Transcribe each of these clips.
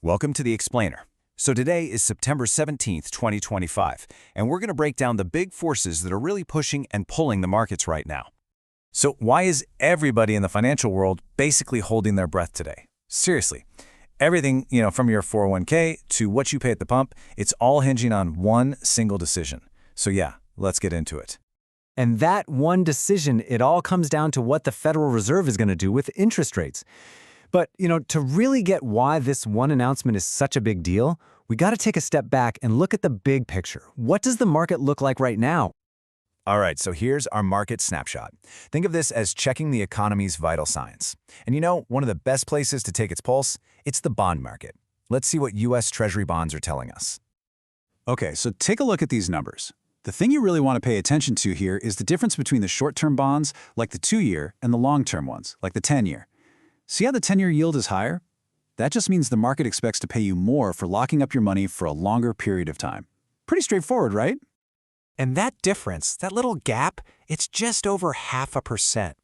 Welcome to The Explainer. So today is September 17th, 2025, and we're going to break down the big forces that are really pushing and pulling the markets right now. So why is everybody in the financial world basically holding their breath today? Seriously, everything, from your 401k to what you pay at the pump, it's all hinging on one single decision. So yeah, let's get into it. And that one decision, it all comes down to what the Federal Reserve is going to do with interest rates. But, to really get why this one announcement is such a big deal, we got to take a step back and look at the big picture. What does the market look like right now? All right, so here's our market snapshot. Think of this as checking the economy's vital signs. And one of the best places to take its pulse? It's the bond market. Let's see what U.S. Treasury bonds are telling us. Okay, so take a look at these numbers. The thing you really want to pay attention to here is the difference between the short-term bonds, like the 2-year, and the long-term ones, like the 10-year. See how the 10-year yield is higher? That just means the market expects to pay you more for locking up your money for a longer period of time. Pretty straightforward, right? And that difference, that little gap, it's just over 0.5%.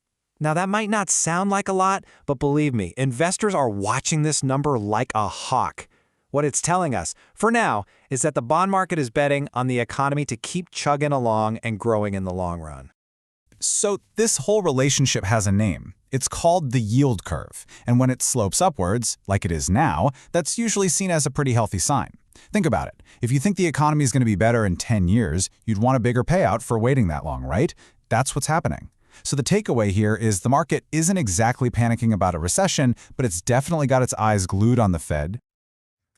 Now that might not sound like a lot, but believe me, investors are watching this number like a hawk. What it's telling us, for now, is that the bond market is betting on the economy to keep chugging along and growing in the long run. So this whole relationship has a name. It's called the yield curve, and when it slopes upwards, like it is now, that's usually seen as a pretty healthy sign. Think about it. If you think the economy is going to be better in 10 years, you'd want a bigger payout for waiting that long, right? That's what's happening. So the takeaway here is the market isn't exactly panicking about a recession, but it's definitely got its eyes glued on the Fed.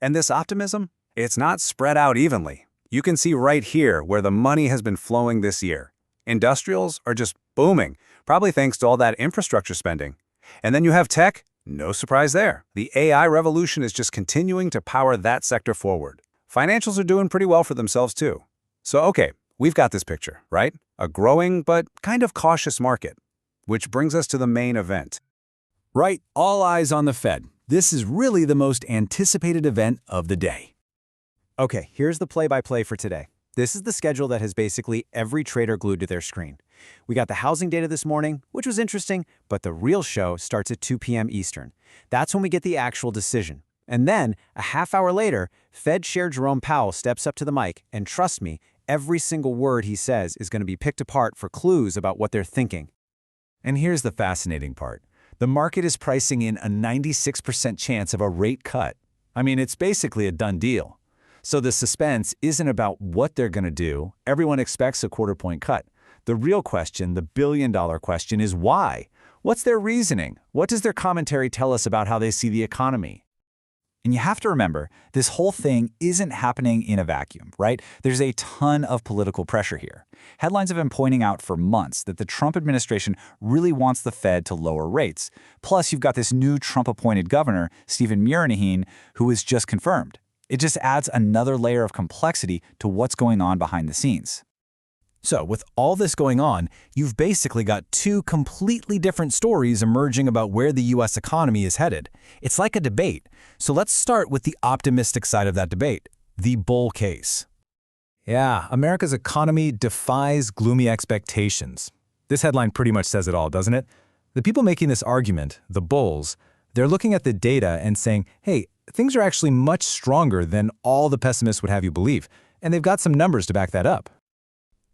And this optimism, it's not spread out evenly. You can see right here where the money has been flowing this year. Industrials are just booming, probably thanks to all that infrastructure spending. And then you have tech, no surprise there. The AI revolution is just continuing to power that sector forward. Financials are doing pretty well for themselves too. So okay, we've got this picture, right? A growing but kind of cautious market. Which brings us to the main event. Right, all eyes on the Fed. This is really the most anticipated event of the day. Okay, here's the play-by-play for today. This is the schedule that has basically every trader glued to their screen. We got the housing data this morning, which was interesting, but the real show starts at 2 p.m. Eastern. That's when we get the actual decision. And then, a half hour later, Fed Chair Jerome Powell steps up to the mic, and trust me, every single word he says is going to be picked apart for clues about what they're thinking. And here's the fascinating part. The market is pricing in a 96% chance of a rate cut. I mean, it's basically a done deal. So the suspense isn't about what they're going to do. Everyone expects a quarter-point cut. The real question, the billion-dollar question, is why? What's their reasoning? What does their commentary tell us about how they see the economy? And you have to remember, this whole thing isn't happening in a vacuum, right? There's a ton of political pressure here. Headlines have been pointing out for months that the Trump administration really wants the Fed to lower rates. Plus, you've got this new Trump-appointed governor, Stephen Mnuchin, who was just confirmed. It just adds another layer of complexity to what's going on behind the scenes. So, with all this going on, you've basically got two completely different stories emerging about where the U.S. economy is headed. It's like a debate. So let's start with the optimistic side of that debate, the bull case. Yeah, America's economy defies gloomy expectations. This headline pretty much says it all, doesn't it? The people making this argument, the bulls, they're looking at the data and saying, hey, things are actually much stronger than all the pessimists would have you believe, and they've got some numbers to back that up.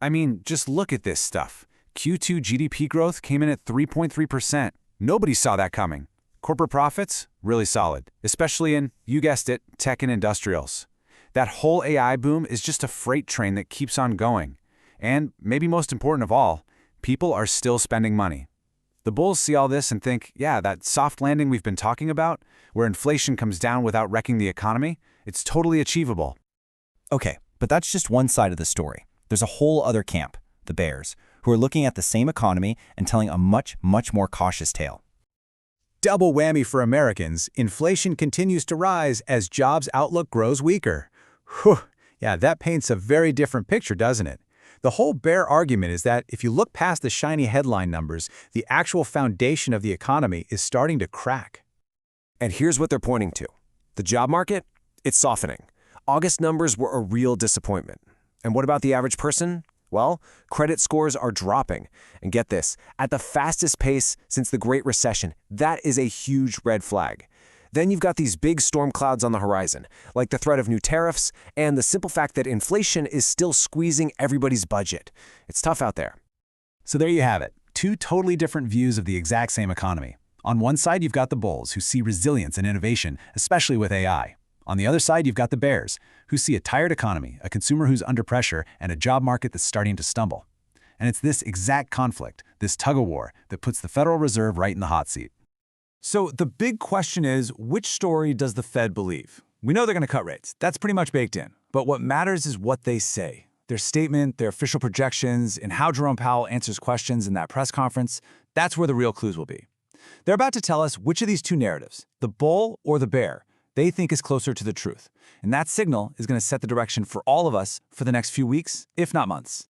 I mean, just look at this stuff. Q2 GDP growth came in at 3.3%. Nobody saw that coming. Corporate profits, really solid, especially in, you guessed it, tech and industrials. That whole AI boom is just a freight train that keeps on going. And maybe most important of all, people are still spending money. The bulls see all this and think, yeah, that soft landing we've been talking about, where inflation comes down without wrecking the economy, it's totally achievable. Okay, but that's just one side of the story. There's a whole other camp, the bears, who are looking at the same economy and telling a much, much more cautious tale. Double whammy for Americans, inflation continues to rise as jobs outlook grows weaker. Whew, yeah, that paints a very different picture, doesn't it? The whole bear argument is that if you look past the shiny headline numbers, the actual foundation of the economy is starting to crack. And here's what they're pointing to. The job market, it's softening. August numbers were a real disappointment. And what about the average person? Well, credit scores are dropping. And get this, at the fastest pace since the Great Recession. That is a huge red flag. Then you've got these big storm clouds on the horizon, like the threat of new tariffs and the simple fact that inflation is still squeezing everybody's budget. It's tough out there. So there you have it, two totally different views of the exact same economy. On one side, you've got the bulls, who see resilience and innovation, especially with AI. On the other side, you've got the bears, who see a tired economy, a consumer who's under pressure, and a job market that's starting to stumble. And it's this exact conflict, this tug-of-war, that puts the Federal Reserve right in the hot seat. So the big question is, which story does the Fed believe? We know they're going to cut rates. That's pretty much baked in. But what matters is what they say. Their statement, their official projections, and how Jerome Powell answers questions in that press conference, that's where the real clues will be. They're about to tell us which of these two narratives, the bull or the bear, they think is closer to the truth. And that signal is going to set the direction for all of us for the next few weeks, if not months.